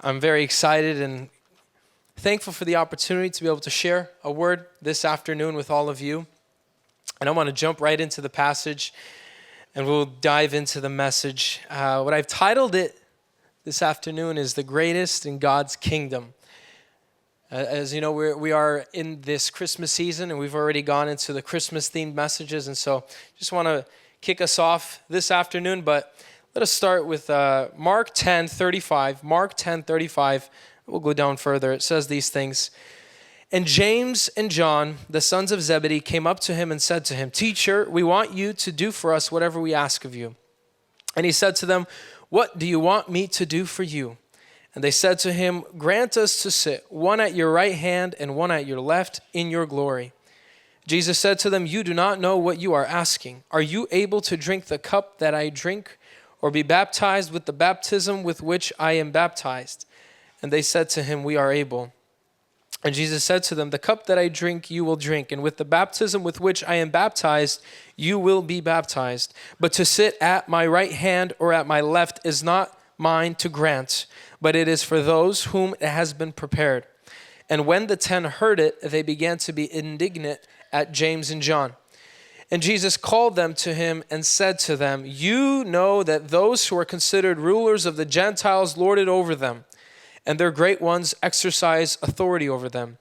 I'm very excited and thankful for the opportunity to be able to share a word this afternoon with all of you. And I want to jump right into the passage and we'll dive into the message. What I've titled it this afternoon is The Greatest in God's Kingdom. As you know, we are in this Christmas season and we've already gone into the Christmas-themed messages. And so just want to kick us off this afternoon, but let us start with Mark 10:35. Mark 10:35. We'll go down further. It says these things. And James and John, the sons of Zebedee, came up to him and said to him, "Teacher, we want you to do for us whatever we ask of you." And he said to them, "What do you want me to do for you?" And they said to him, "Grant us to sit, one at your right hand and one at your left, in your glory." Jesus said to them, "You do not know what you are asking. Are you able to drink the cup that I drink, or be baptized with the baptism with which I am baptized?" And they said to him, "We are able." And Jesus said to them, "The cup that I drink you will drink, and with the baptism with which I am baptized you will be baptized. But to sit at my right hand or at my left is not mine to grant, but it is for those whom it has been prepared." And when the 10 heard it, they began to be indignant at James and John. And Jesus called them to him and said to them, "You know that those who are considered rulers of the Gentiles lord it over them, and their great ones exercise authority over them.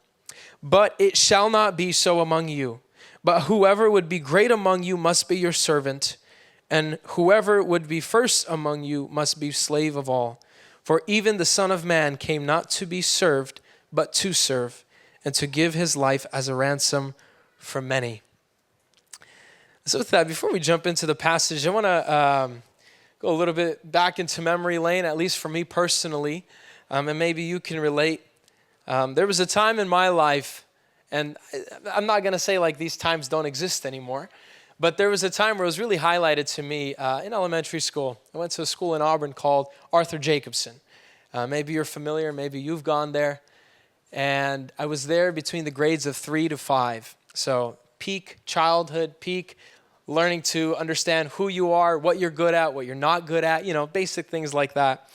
But it shall not be so among you. But whoever would be great among you must be your servant, and whoever would be first among you must be slave of all. For even the Son of Man came not to be served, but to serve, and to give his life as a ransom for many." So with that, before we jump into the passage, I want to go a little bit back into memory lane, at least for me personally, and maybe you can relate. There was a time in my life, and I'm not going to say like these times don't exist anymore, but there was a time where it was really highlighted to me in elementary school. I went to a school in Auburn called Arthur Jacobson. Maybe you're familiar, maybe you've gone there. And I was there between the grades of 3 to 5. So peak childhood, peak learning to understand who you are, what you're good at, what you're not good at, basic things like that.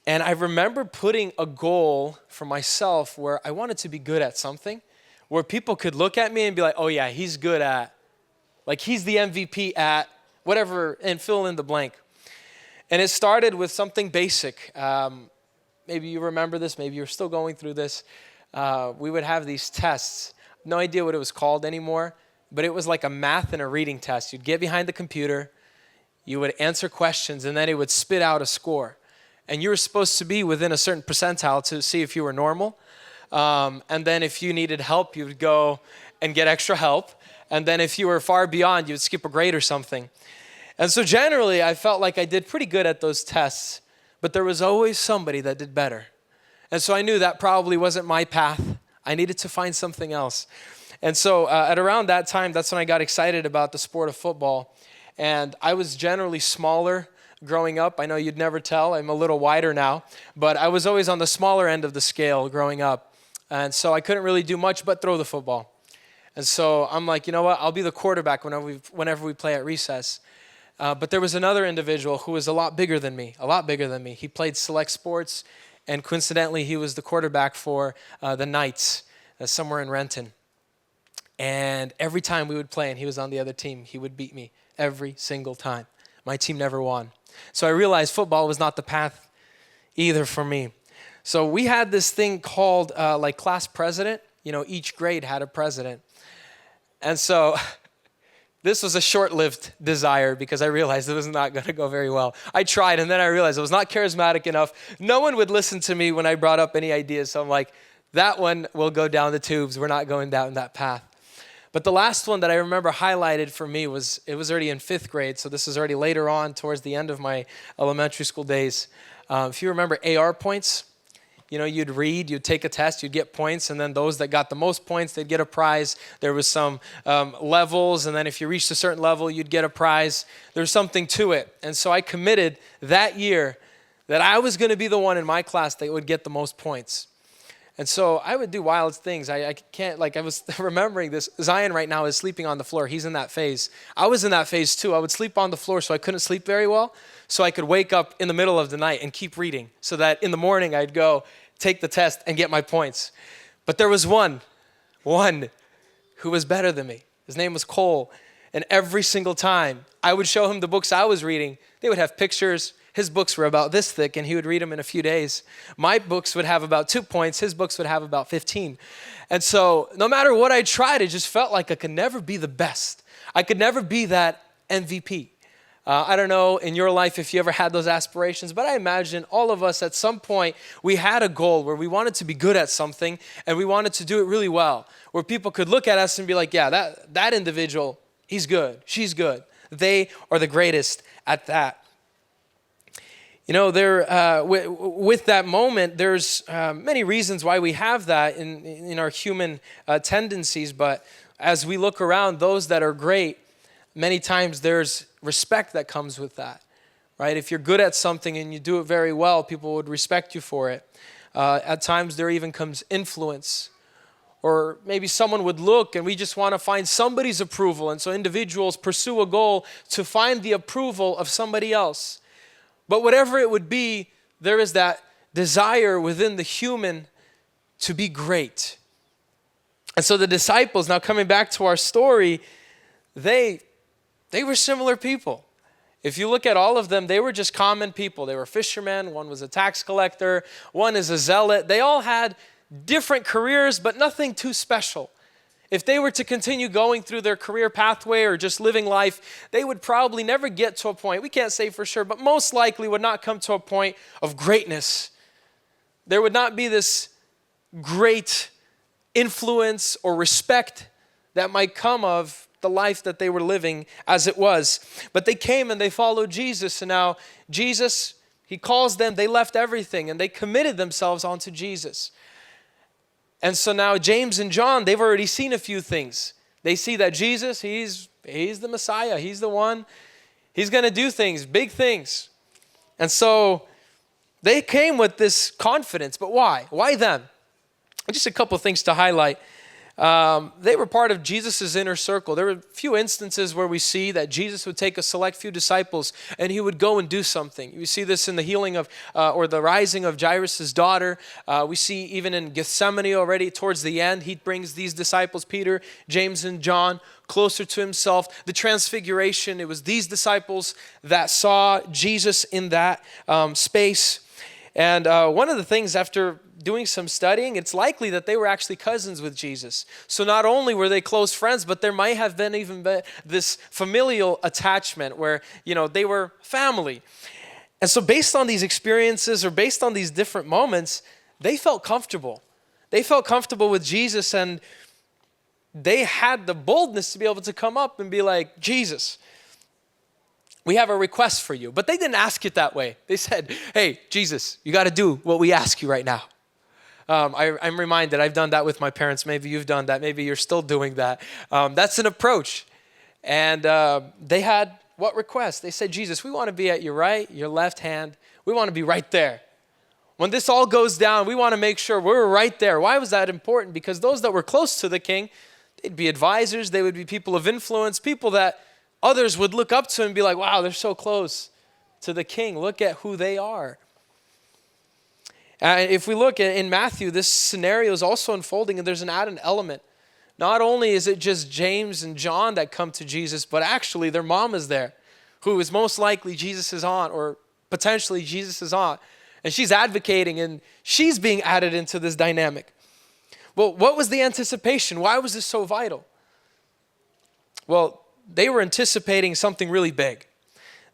And I remember putting a goal for myself where I wanted to be good at something, where people could look at me and be like, "Oh yeah, he's good at," like he's the MVP at whatever, and fill in the blank. And it started with something basic. Maybe you remember this, maybe you're still going through this. We would have these tests. No idea what it was called anymore, but it was like a math and a reading test. You'd get behind the computer, you would answer questions, and then it would spit out a score. And you were supposed to be within a certain percentile to see if you were normal. And then if you needed help, you would go and get extra help. And then if you were far beyond, you would skip a grade or something. And so generally, I felt like I did pretty good at those tests, but there was always somebody that did better. And so I knew that probably wasn't my path. I needed to find something else. And so at around that time, that's when I got excited about the sport of football. And I was generally smaller growing up. I know you'd never tell. I'm a little wider now. But I was always on the smaller end of the scale growing up. And so I couldn't really do much but throw the football. And so I'm like, you know what? I'll be the quarterback whenever we play at recess. But there was another individual who was a lot bigger than me. He played select sports. And coincidentally, he was the quarterback for the Knights somewhere in Renton. And every time we would play and he was on the other team, he would beat me every single time. My team never won. So I realized football was not the path either for me. So we had this thing called like class president. Each grade had a president. And so this was a short-lived desire because I realized it was not going to go very well. I tried, and then I realized I was not charismatic enough. No one would listen to me when I brought up any ideas. So I'm like, that one will go down the tubes. We're not going down that path. But the last one that I remember highlighted for me was already in 5th grade. So this is already later on towards the end of my elementary school days. If you remember AR points, you'd read, you'd take a test, you'd get points, and then those that got the most points, they'd get a prize. There was some levels, and then if you reached a certain level, you'd get a prize. There's something to it. And so I committed that year that I was going to be the one in my class that would get the most points. And so I would do wild things. I can't, like, I was remembering this. Zion right now is sleeping on the floor. He's in that phase. I was in that phase too. I would sleep on the floor so I couldn't sleep very well. So I could wake up in the middle of the night and keep reading so that in the morning I'd go take the test and get my points. But there was one who was better than me. His name was Cole. And every single time I would show him the books I was reading, they would have pictures. His books were about this thick and he would read them in a few days. My books would have about 2 points. His books would have about 15. And so no matter what I tried, it just felt like I could never be the best. I could never be that MVP. I don't know in your life if you ever had those aspirations, but I imagine all of us at some point, we had a goal where we wanted to be good at something and we wanted to do it really well, where people could look at us and be like, yeah, that individual, he's good, she's good. They are the greatest at that. You know, with that moment, there's many reasons why we have that in our human tendencies, but as we look around, those that are great, many times there's respect that comes with that, right? If you're good at something and you do it very well, people would respect you for it. At times there even comes influence, or maybe someone would look and we just want to find somebody's approval, and so individuals pursue a goal to find the approval of somebody else. But whatever it would be, there is that desire within the human to be great. And so the disciples, now coming back to our story, they were similar people. If you look at all of them, they were just common people. They were fishermen. One was a tax collector. One is a zealot. They all had different careers, but nothing too special. If they were to continue going through their career pathway or just living life, they would probably never get to a point, we can't say for sure, but most likely would not come to a point of greatness. There would not be this great influence or respect that might come of the life that they were living as it was. But they came and they followed Jesus. And now Jesus, he calls them, they left everything and they committed themselves onto Jesus. And so now James and John, they've already seen a few things. They see that Jesus, he's the Messiah. He's the one. He's going to do things, big things. And so they came with this confidence. But why? Why them? Just a couple things to highlight. They were part of Jesus' inner circle. There were a few instances where we see that Jesus would take a select few disciples and he would go and do something. You see this in the healing of, or the rising of Jairus' daughter. We see even in Gethsemane already towards the end, he brings these disciples, Peter, James, and John, closer to himself. The transfiguration, it was these disciples that saw Jesus in that space. And one of the things after doing some studying, it's likely that they were actually cousins with Jesus. So not only were they close friends, but there might have been even this familial attachment where, you know, they were family. And so based on these experiences or based on these different moments, they felt comfortable. They felt comfortable with Jesus, and they had the boldness to be able to come up and be like, Jesus, we have a request for you. But they didn't ask it that way. They said, hey, Jesus, you got to do what we ask you right now. I'm reminded, I've done that with my parents. Maybe you've done that. Maybe you're still doing that. That's an approach. And they had what request? They said, Jesus, we want to be at your right, your left hand. We want to be right there. When this all goes down, we want to make sure we're right there. Why was that important? Because those that were close to the king, they'd be advisors. They would be people of influence, people that others would look up to and be like, wow, they're so close to the king. Look at who they are. If we look in Matthew, this scenario is also unfolding, and there's an added element. Not only is it just James and John that come to Jesus, but actually their mom is there, who is most likely Jesus' aunt, or potentially Jesus' aunt. And she's advocating, and she's being added into this dynamic. Well, what was the anticipation? Why was this so vital? Well, they were anticipating something really big.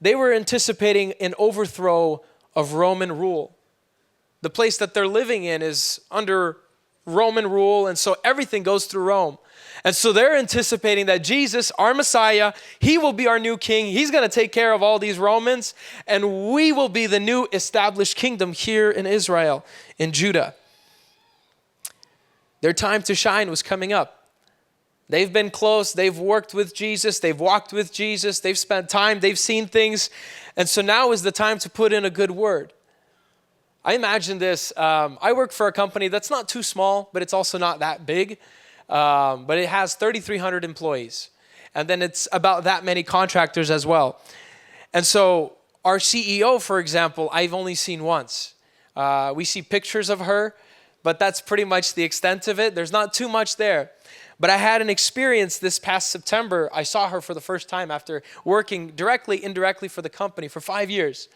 They were anticipating an overthrow of Roman rule. The place that they're living in is under Roman rule, and so everything goes through Rome. And so they're anticipating that Jesus, our Messiah, he will be our new king. He's going to take care of all these Romans, and we will be the new established kingdom here in Israel, in Judah. Their time to shine was coming up. They've been close. They've worked with Jesus. They've walked with Jesus. They've spent time. They've seen things. And so now is the time to put in a good word. I imagine this. I work for a company that's not too small, but it's also not that big. But it has 3,300 employees. And then it's about that many contractors as well. And so our CEO, for example, I've only seen once. We see pictures of her, but that's pretty much the extent of it. There's not too much there. But I had an experience this past September. I saw her for the first time after working directly, indirectly for the company for 5 years.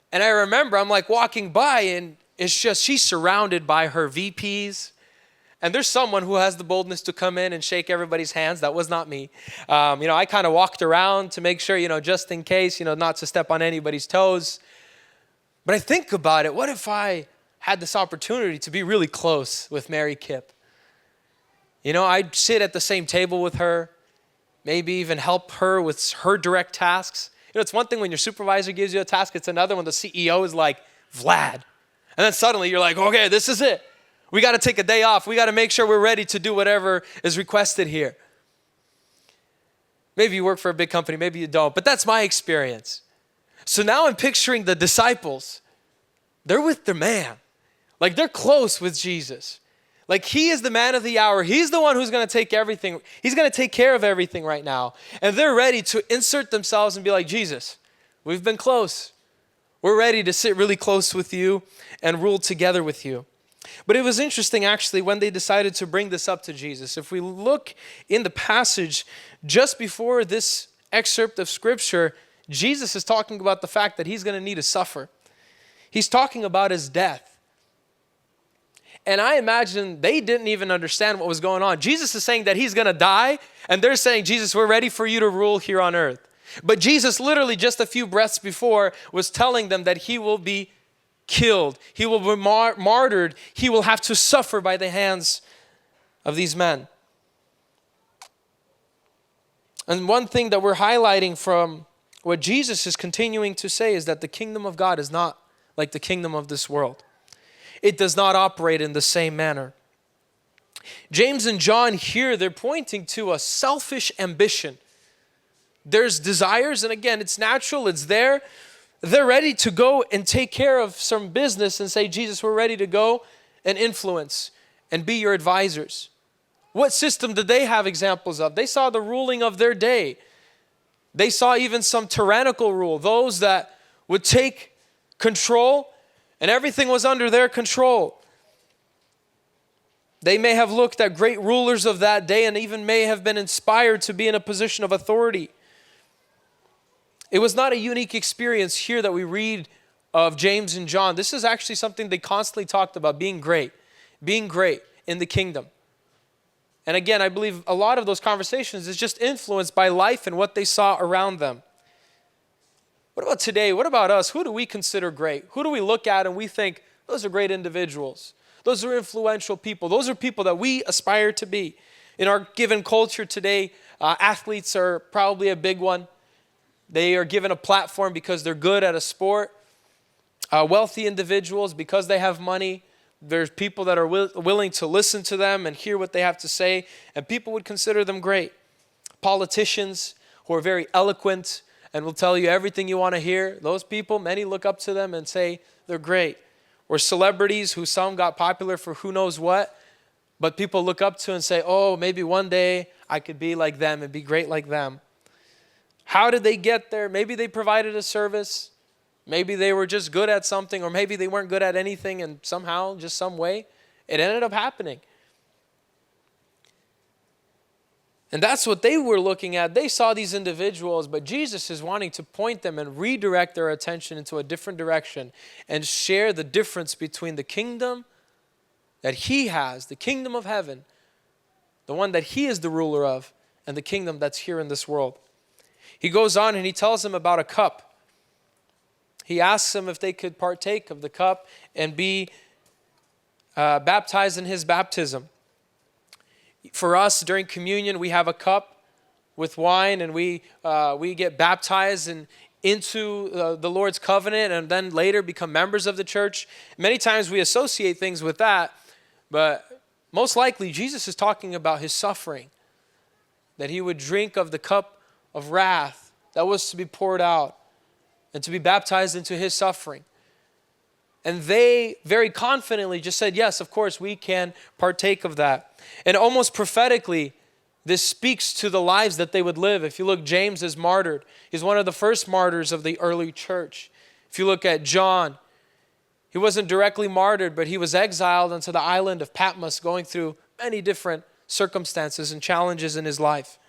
And I remember I'm like walking by and it's just, she's surrounded by her VPs. And there's someone who has the boldness to come in and shake everybody's hands. That was not me. I kind of walked around to make sure, just in case, not to step on anybody's toes. But I think about it. What if I had this opportunity to be really close with Mary Kipp? I'd sit at the same table with her, maybe even help her with her direct tasks. It's one thing when your supervisor gives you a task. It's another when the CEO is like, Vlad. And then suddenly you're like, okay, this is it. We got to take a day off. We got to make sure we're ready to do whatever is requested here. Maybe you work for a big company, maybe you don't, but that's my experience. So now I'm picturing the disciples. They're with their man. Like they're close with Jesus. Like he is the man of the hour. He's the one who's going to take everything. He's going to take care of everything right now. And they're ready to insert themselves and be like, Jesus, we've been close. We're ready to sit really close with you and rule together with you. But it was interesting actually when they decided to bring this up to Jesus. If we look in the passage just before this excerpt of scripture, Jesus is talking about the fact that he's going to need to suffer. He's talking about his death. And I imagine they didn't even understand what was going on. Jesus is saying that he's going to die, and they're saying, Jesus, we're ready for you to rule here on earth. But Jesus literally just a few breaths before was telling them that he will be killed. He will be martyred. He will have to suffer by the hands of these men. And one thing that we're highlighting from what Jesus is continuing to say is that the kingdom of God is not like the kingdom of this world. It does not operate in the same manner. James and John here, they're pointing to a selfish ambition. There's desires, and again, it's natural, it's there. They're ready to go and take care of some business and say, Jesus, we're ready to go and influence and be your advisors. What system did they have examples of? They saw the ruling of their day. They saw even some tyrannical rule, those that would take control and everything was under their control. They may have looked at great rulers of that day and even may have been inspired to be in a position of authority. It was not a unique experience here that we read of James and John. This is actually something they constantly talked about, being great in the kingdom. And again, I believe a lot of those conversations is just influenced by life and what they saw around them. What about today? What about us? Who do we consider great? Who do we look at and we think, those are great individuals. Those are influential people. Those are people that we aspire to be. In our given culture today, athletes are probably a big one. They are given a platform because they're good at a sport. Wealthy individuals, because they have money, there's people that are willing to listen to them and hear what they have to say, and people would consider them great. Politicians who are very eloquent and will tell you everything you want to hear, those people, many look up to them and say they're great. Or celebrities who some got popular for who knows what, but people look up to and say, oh, maybe one day I could be like them and be great like them. How did they get there? Maybe they provided a service. Maybe they were just good at something, or maybe they weren't good at anything and somehow, just some way, it ended up happening. And that's what they were looking at. They saw these individuals, but Jesus is wanting to point them and redirect their attention into a different direction and share the difference between the kingdom that he has, the kingdom of heaven, the one that he is the ruler of, and the kingdom that's here in this world. He goes on and he tells them about a cup. He asks them if they could partake of the cup and be baptized in his baptism. For us, during communion, we have a cup with wine, and we get baptized into the Lord's covenant, and then later become members of the church. Many times we associate things with that, but most likely Jesus is talking about his suffering, that he would drink of the cup of wrath that was to be poured out and to be baptized into his suffering. And they very confidently just said, yes, of course, we can partake of that. And almost prophetically, this speaks to the lives that they would live. If you look, James is martyred. He's one of the first martyrs of the early church. If you look at John, he wasn't directly martyred, but he was exiled onto the island of Patmos, going through many different circumstances and challenges in his life.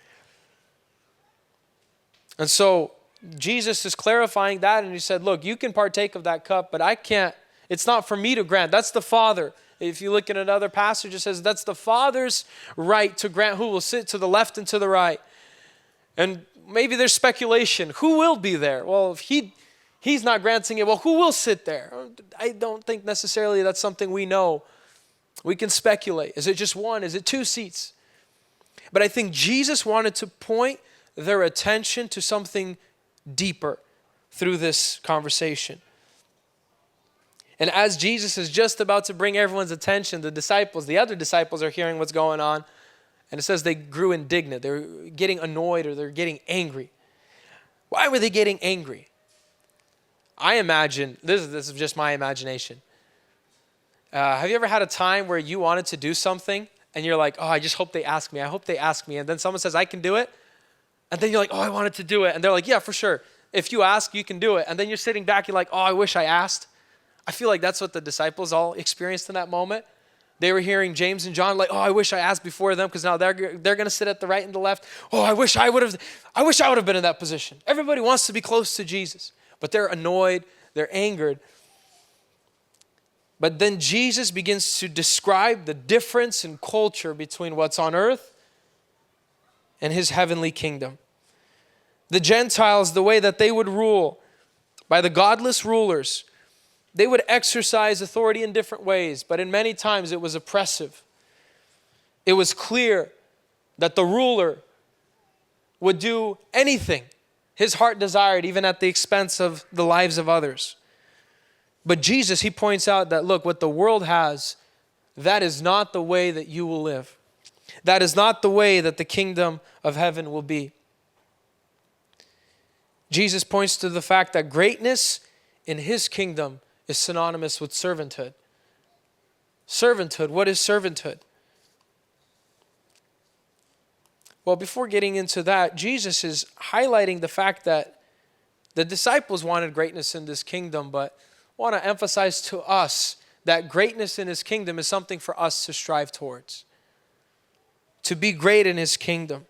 And so Jesus is clarifying that, and he said, look, you can partake of that cup, but I can't. It's not for me to grant. That's the Father. If you look at another passage, it says that's the Father's right to grant who will sit to the left and to the right. And maybe there's speculation. Who will be there? Well, if he's not granting it, well, who will sit there? I don't think necessarily that's something we know. We can speculate. Is it just one? Is it two seats? But I think Jesus wanted to point their attention to something deeper through this conversation. And as Jesus is just about to bring everyone's attention, the other disciples are hearing what's going on. And it says they grew indignant. They're getting annoyed, or they're getting angry. Why were they getting angry? I imagine, this is just my imagination. Have you ever had a time where you wanted to do something and you're like, oh, I just hope they ask me. I hope they ask me. And then someone says, I can do it. And then you're like, oh, I wanted to do it. And they're like, yeah, for sure. If you ask, you can do it. And then you're sitting back, you're like, oh, I wish I asked. I feel like that's what the disciples all experienced in that moment. They were hearing James and John like, oh, I wish I asked before them, because now they're going to sit at the right and the left. Oh, I wish I would have been in that position. Everybody wants to be close to Jesus, but they're annoyed, they're angered. But then Jesus begins to describe the difference in culture between what's on earth and his heavenly kingdom. The Gentiles, the way that they would rule by the godless rulers, they would exercise authority in different ways, but in many times it was oppressive. It was clear that the ruler would do anything his heart desired, even at the expense of the lives of others. But Jesus, he points out that, look, what the world has, that is not the way that you will live. That is not the way that the kingdom of heaven will be. Jesus points to the fact that greatness in his kingdom is synonymous with servanthood. Servanthood, what is servanthood? Well, before getting into that, Jesus is highlighting the fact that the disciples wanted greatness in this kingdom, but I want to emphasize to us that greatness in his kingdom is something for us to strive towards. To be great in his kingdom.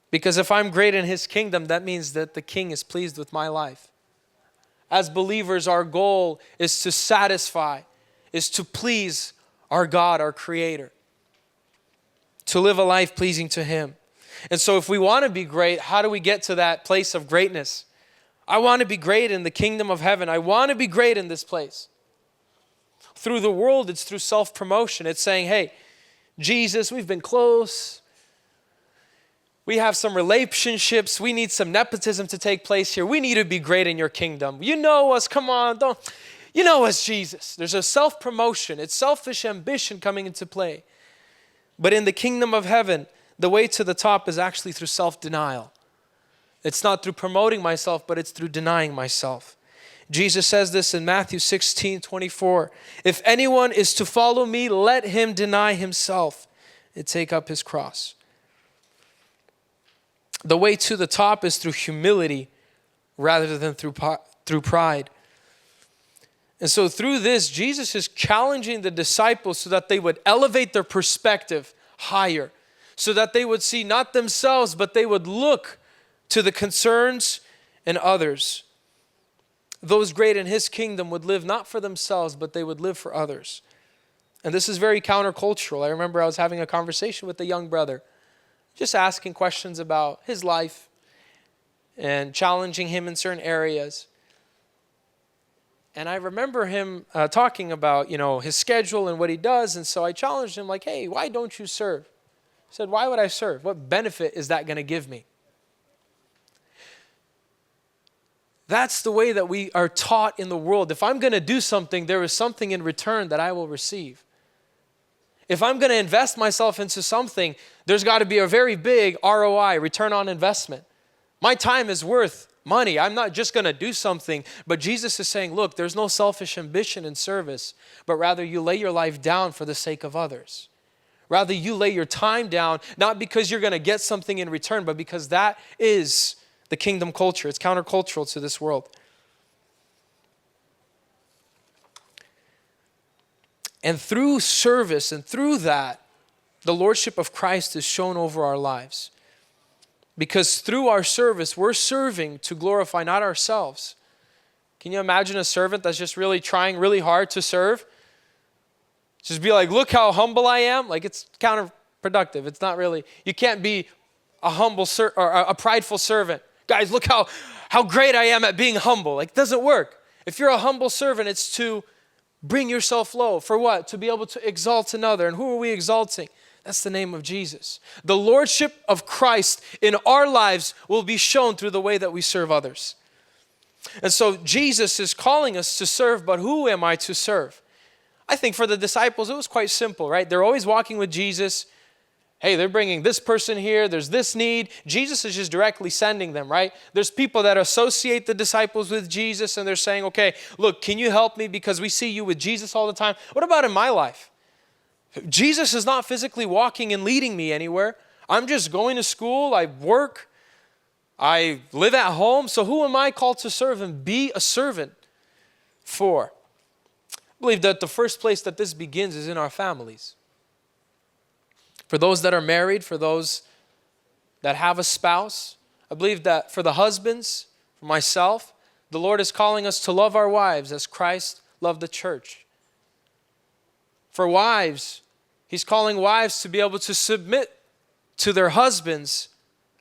Because if I'm great in his kingdom, that means that the king is pleased with my life. As believers, our goal is to satisfy, is to please our God, our Creator. To live a life pleasing to him. And so if we want to be great, how do we get to that place of greatness? I want to be great in the kingdom of heaven. I want to be great in this place. Through the world, it's through self-promotion. It's saying, hey, Jesus, we've been close. We have some relationships. We need some nepotism to take place here. We need to be great in your kingdom. You know us. Come on. You know us, Jesus. There's a self-promotion. It's selfish ambition coming into play. But in the kingdom of heaven, the way to the top is actually through self-denial. It's not through promoting myself, but it's through denying myself. Jesus says this in Matthew 16:24. If anyone is to follow me, let him deny himself and take up his cross. The way to the top is through humility rather than through pride. And so through this, Jesus is challenging the disciples so that they would elevate their perspective higher, so that they would see not themselves, but they would look to the concerns in others. Those great in his kingdom would live not for themselves, but they would live for others. And this is very countercultural. I remember I was having a conversation with a young brother, just asking questions about his life and challenging him in certain areas. And I remember him talking about, his schedule and what he does. And so I challenged him like, hey, why don't you serve? I said, why would I serve? What benefit is that going to give me? That's the way that we are taught in the world. If I'm going to do something, there is something in return that I will receive. If I'm going to invest myself into something, there's got to be a very big ROI, return on investment. My time is worth money. I'm not just going to do something. But Jesus is saying, look, there's no selfish ambition in service, but rather you lay your life down for the sake of others. Rather, you lay your time down, not because you're going to get something in return, but because that is the kingdom culture. It's countercultural to this world. And through service and through that, the lordship of Christ is shown over our lives. Because through our service, we're serving to glorify not ourselves. Can you imagine a servant that's just really trying really hard to serve? Just be like, look how humble I am. Like, it's counterproductive. It's not really, you can't be a humble or a prideful servant. Guys, look how great I am at being humble. Like, it doesn't work. If you're a humble servant, it's to bring yourself low. For what? To be able to exalt another. And who are we exalting? That's the name of Jesus. The lordship of Christ in our lives will be shown through the way that we serve others. And so Jesus is calling us to serve, but who am I to serve? I think for the disciples, it was quite simple, right? They're always walking with Jesus. Hey, they're bringing this person here. There's this need. Jesus is just directly sending them, right? There's people that associate the disciples with Jesus, and they're saying, okay, look, can you help me because we see you with Jesus all the time? What about in my life? Jesus is not physically walking and leading me anywhere. I'm just going to school. I work. I live at home. So who am I called to serve and be a servant for? I believe that the first place that this begins is in our families. For those that are married, for those that have a spouse, I believe that for the husbands, for myself, the Lord is calling us to love our wives as Christ loved the church. For wives, He's calling wives to be able to submit to their husbands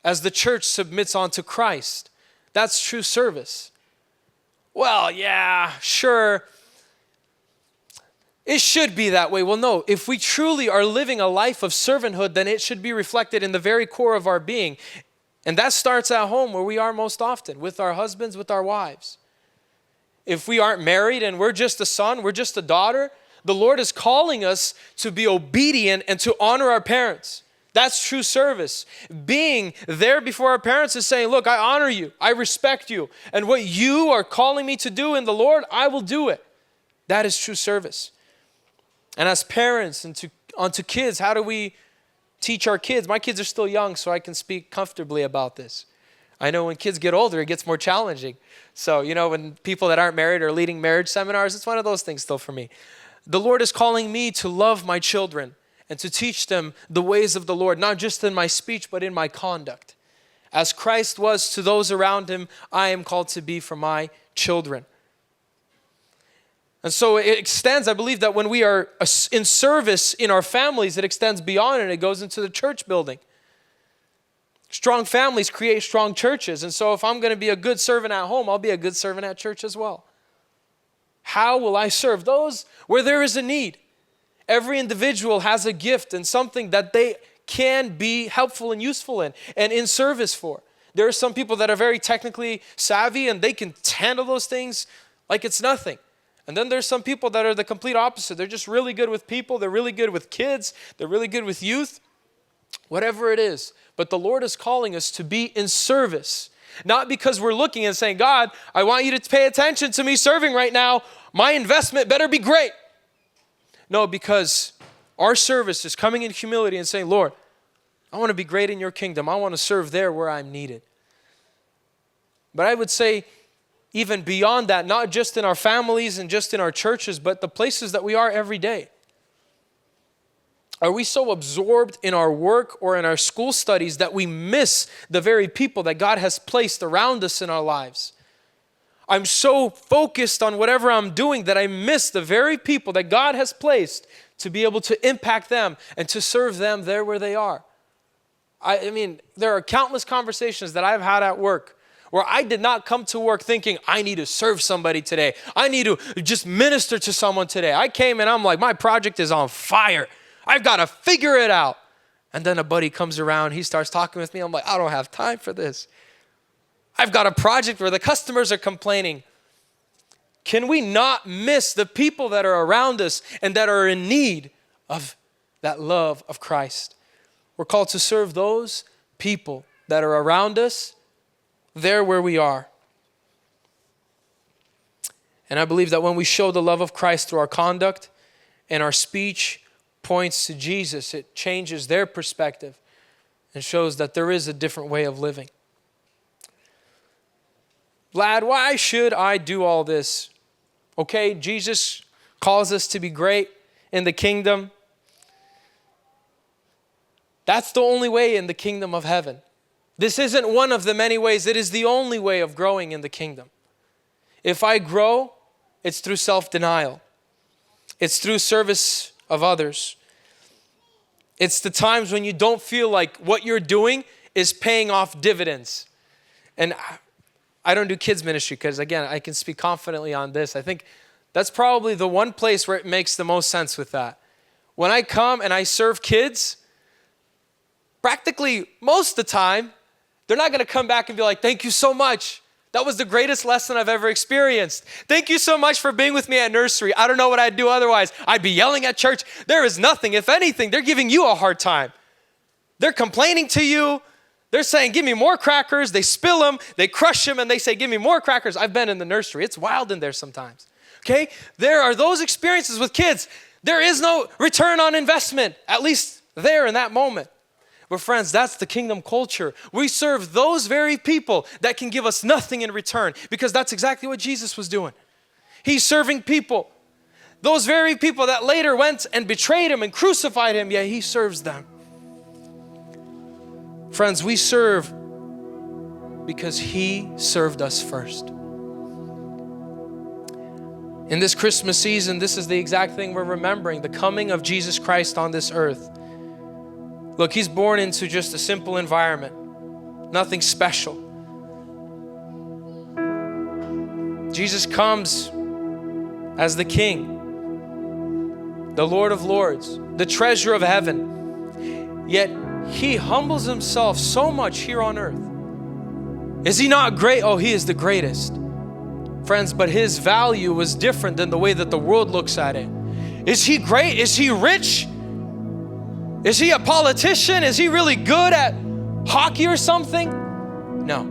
as the church submits unto Christ. That's true service. Well, yeah, sure. It should be that way. Well, no, if we truly are living a life of servanthood, then it should be reflected in the very core of our being. And that starts at home where we are most often, with our husbands, with our wives. If we aren't married and we're just a son, we're just a daughter, the Lord is calling us to be obedient and to honor our parents. That's true service. Being there before our parents is saying, look, I honor you, I respect you, and what you are calling me to do in the Lord, I will do it. That is true service. And as parents and onto kids, how do we teach our kids? My kids are still young, so I can speak comfortably about this. I know when kids get older, it gets more challenging. So, when people that aren't married are leading marriage seminars, it's one of those things still for me. The Lord is calling me to love my children and to teach them the ways of the Lord, not just in my speech, but in my conduct. As Christ was to those around him, I am called to be for my children. And so it extends, I believe that when we are in service in our families, it extends beyond and it goes into the church building. Strong families create strong churches. And so if I'm going to be a good servant at home, I'll be a good servant at church as well. How will I serve? Those where there is a need. Every individual has a gift and something that they can be helpful and useful in and in service for. There are some people that are very technically savvy and they can handle those things like it's nothing. And then there's some people that are the complete opposite. They're just really good with people. They're really good with kids. They're really good with youth. Whatever it is. But the Lord is calling us to be in service. Not because we're looking and saying, God, I want you to pay attention to me serving right now. My investment better be great. No, because our service is coming in humility and saying, Lord, I want to be great in your kingdom. I want to serve there where I'm needed. But I would say, even beyond that, not just in our families and just in our churches, but the places that we are every day. Are we so absorbed in our work or in our school studies that we miss the very people that God has placed around us in our lives? I'm so focused on whatever I'm doing that I miss the very people that God has placed to be able to impact them and to serve them there where they are. I mean, there are countless conversations that I've had at work where I did not come to work thinking, I need to serve somebody today. I need to just minister to someone today. I came and I'm like, my project is on fire. I've got to figure it out. And then a buddy comes around. He starts talking with me. I'm like, I don't have time for this. I've got a project where the customers are complaining. Can we not miss the people that are around us and that are in need of that love of Christ? We're called to serve those people that are around us there where we are. And I believe that when we show the love of Christ through our conduct and our speech points to Jesus, it changes their perspective and shows that there is a different way of living. Vlad, why should I do all this? Okay, Jesus calls us to be great in the kingdom. That's the only way in the kingdom of heaven. This isn't one of the many ways. It is the only way of growing in the kingdom. If I grow, it's through self-denial. It's through service of others. It's the times when you don't feel like what you're doing is paying off dividends. And I don't do kids ministry because, again, I can speak confidently on this. I think that's probably the one place where it makes the most sense with that. When I come and I serve kids, practically most of the time, they're not going to come back and be like, thank you so much. That was the greatest lesson I've ever experienced. Thank you so much for being with me at nursery. I don't know what I'd do otherwise. I'd be yelling at church. There is nothing. If anything, they're giving you a hard time. They're complaining to you. They're saying, give me more crackers. They spill them. They crush them. And they say, give me more crackers. I've been in the nursery. It's wild in there sometimes. Okay? There are those experiences with kids. There is no return on investment, at least there in that moment. But friends, that's the kingdom culture. We serve those very people that can give us nothing in return, because that's exactly what Jesus was doing. He's serving people. Those very people that later went and betrayed him and crucified him, yeah, he serves them. Friends, we serve because he served us first. In this Christmas season, this is the exact thing we're remembering, the coming of Jesus Christ on this earth. Look, he's born into just a simple environment, nothing special. Jesus comes as the King, the Lord of Lords, the treasure of heaven. Yet he humbles himself so much here on earth. Is he not great? Oh, he is the greatest. Friends, but his value was different than the way that the world looks at it. Is he great? Is he rich? Is he a politician? Is he really good at hockey or something? No.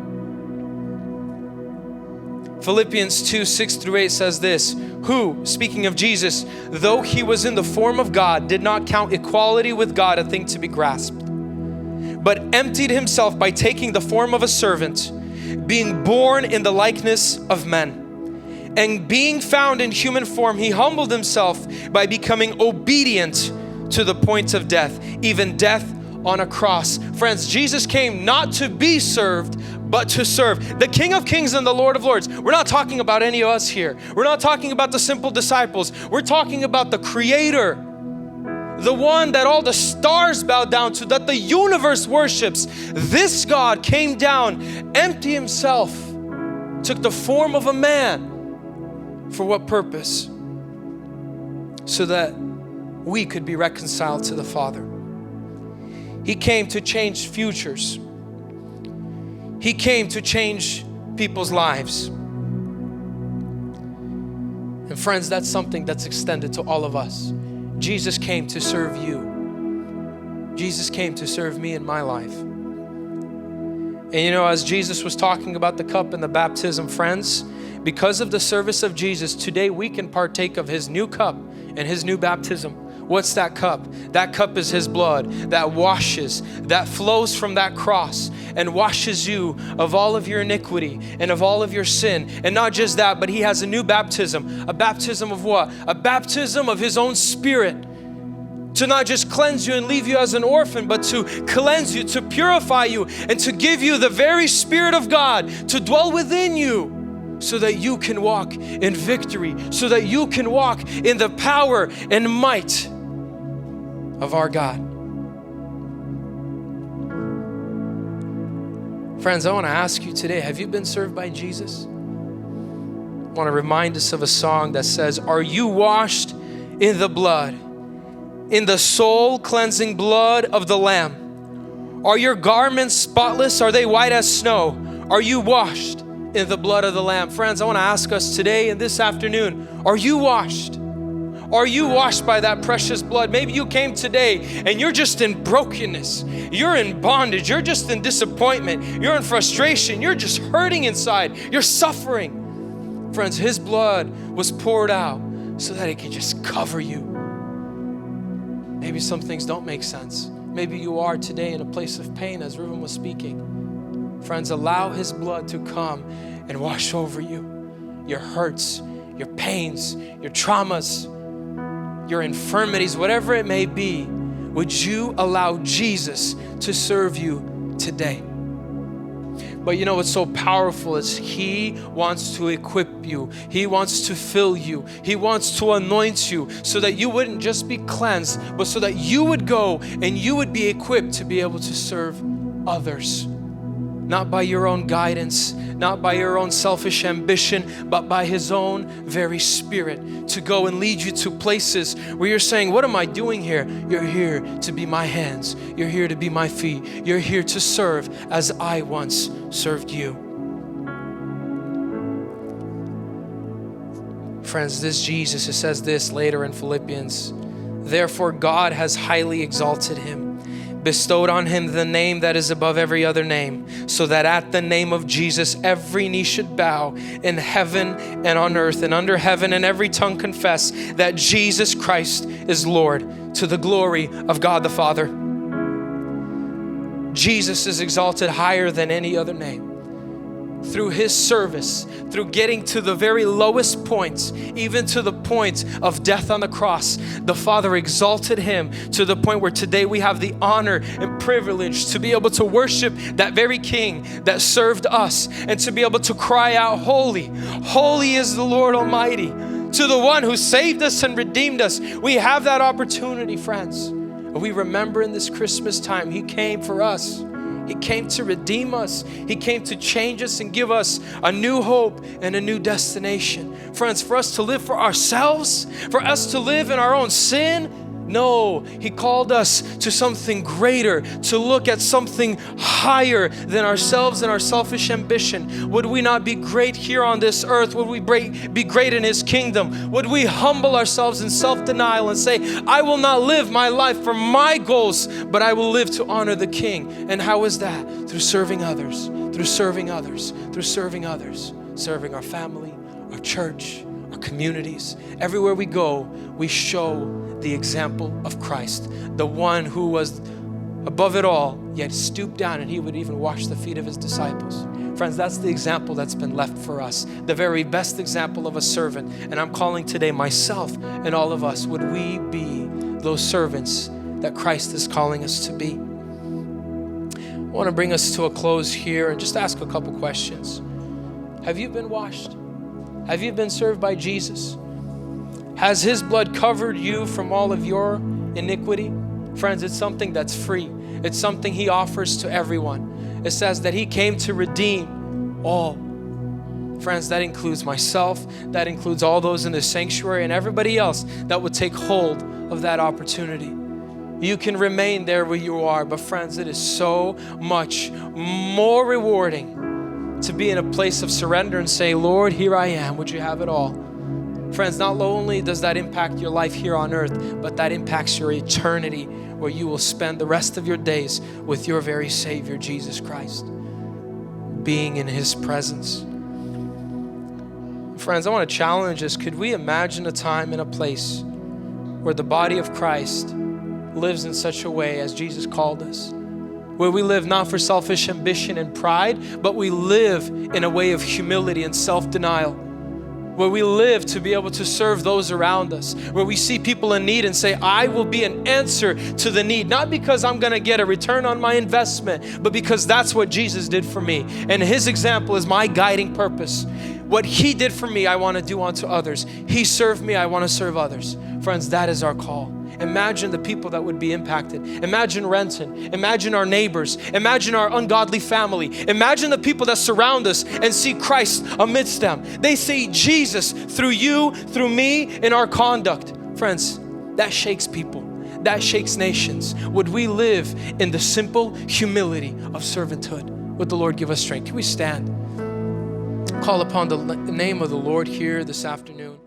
Philippians 2:6-8 says this, who, speaking of Jesus, though he was in the form of God, did not count equality with God a thing to be grasped, but emptied himself by taking the form of a servant, being born in the likeness of men. And being found in human form, he humbled himself by becoming obedient to the point of death, even death on a cross. Friends, Jesus came not to be served, but to serve. The King of Kings and the Lord of Lords. We're not talking about any of us here. We're not talking about the simple disciples. We're talking about the Creator, the one that all the stars bow down to, that the universe worships. This God came down, emptied himself, took the form of a man. For what purpose? So that we could be reconciled to the Father. He came to change futures. He came to change people's lives. And friends, that's something that's extended to all of us. Jesus came to serve you. Jesus came to serve me in my life. And you know, as Jesus was talking about the cup and the baptism, friends, because of the service of Jesus, today we can partake of his new cup and his new baptism. What's that cup? That cup is his blood that washes, that flows from that cross and washes you of all of your iniquity and of all of your sin. And not just that, but he has a new baptism. A baptism of what? A baptism of his own Spirit. To not just cleanse you and leave you as an orphan, but to cleanse you, to purify you, and to give you the very Spirit of God to dwell within you, so that you can walk in victory, so that you can walk in the power and might of our God. Friends, I want to ask you today, have you been served by Jesus? I want to remind us of a song that says, are you washed in the blood, in the soul cleansing blood of the Lamb? Are your garments spotless? Are they white as snow? Are you washed in the blood of the Lamb? Friends, I want to ask us today and this afternoon, are you washed? Are you washed by that precious blood? Maybe you came today and you're just in brokenness. You're in bondage. You're just in disappointment. You're in frustration. You're just hurting inside. You're suffering. Friends, his blood was poured out so that it could just cover you. Maybe some things don't make sense. Maybe you are today in a place of pain as Ruben was speaking. Friends, allow his blood to come and wash over you. Your hurts, your pains, your traumas, your infirmities, whatever it may be, would you allow Jesus to serve you today? But you know what's so powerful is he wants to equip you. He wants to fill you. He wants to anoint you so that you wouldn't just be cleansed, but so that you would go and you would be equipped to be able to serve others. Not by your own guidance, not by your own selfish ambition, but by his own very Spirit to go and lead you to places where you're saying, what am I doing here? You're here to be my hands. You're here to be my feet. You're here to serve as I once served you. Friends, this Jesus, it says this later in Philippians, therefore God has highly exalted him, bestowed on him the name that is above every other name, so that at the name of Jesus every knee should bow in heaven and on earth and under heaven, and every tongue confess that Jesus Christ is Lord, to the glory of God the Father. Jesus is exalted higher than any other name. Through his service, through getting to the very lowest points, even to the point of death on the cross, the Father exalted him to the point where today we have the honor and privilege to be able to worship that very King that served us, and to be able to cry out, holy, holy is the Lord Almighty, to the one who saved us and redeemed us. We have that opportunity, friends. We remember in this Christmas time, he came for us. He came to redeem us. He came to change us and give us a new hope and a new destination. Friends, for us to live for ourselves, for us to live in our own sin, no, he called us to something greater, to look at something higher than ourselves and our selfish ambition. Would we not be great here on this earth? Would we be great in his kingdom? Would we humble ourselves in self-denial and say, I will not live my life for my goals, but I will live to honor the King? And how is that? Through serving others, through serving others, through serving others, serving our family, our church, our communities. Everywhere we go, we show the example of Christ, the one who was above it all, yet stooped down and he would even wash the feet of his disciples. Friends, that's the example that's been left for us, the very best example of a servant. And I'm calling today myself and all of us, would we be those servants that Christ is calling us to be? I want to bring us to a close here and just ask a couple questions. Have you been washed? Have you been served by Jesus? Has his blood covered you from all of your iniquity? Friends, it's something that's free. It's something he offers to everyone. It says that he came to redeem all. Friends, that includes myself. That includes all those in the sanctuary and everybody else that would take hold of that opportunity. You can remain there where you are, but friends, it is so much more rewarding to be in a place of surrender and say, Lord, here I am. Would you have it all? Friends, not only does that impact your life here on earth, but that impacts your eternity, where you will spend the rest of your days with your very Savior, Jesus Christ, being in his presence. Friends, I want to challenge us. Could we imagine a time and a place where the body of Christ lives in such a way as Jesus called us? Where we live not for selfish ambition and pride, but we live in a way of humility and self-denial. Where we live to be able to serve those around us. Where we see people in need and say, I will be an answer to the need. Not because I'm going to get a return on my investment, but because that's what Jesus did for me. And his example is my guiding purpose. What he did for me, I want to do unto others. He served me, I want to serve others. Friends, that is our call. Imagine the people that would be impacted. Imagine Renton. Imagine our neighbors. Imagine our ungodly family. Imagine the people that surround us and see Christ amidst them. They see Jesus through you, through me, in our conduct. Friends, that shakes people. That shakes nations. Would we live in the simple humility of servanthood? Would the Lord give us strength? Can we stand? Call upon the name of the Lord here this afternoon.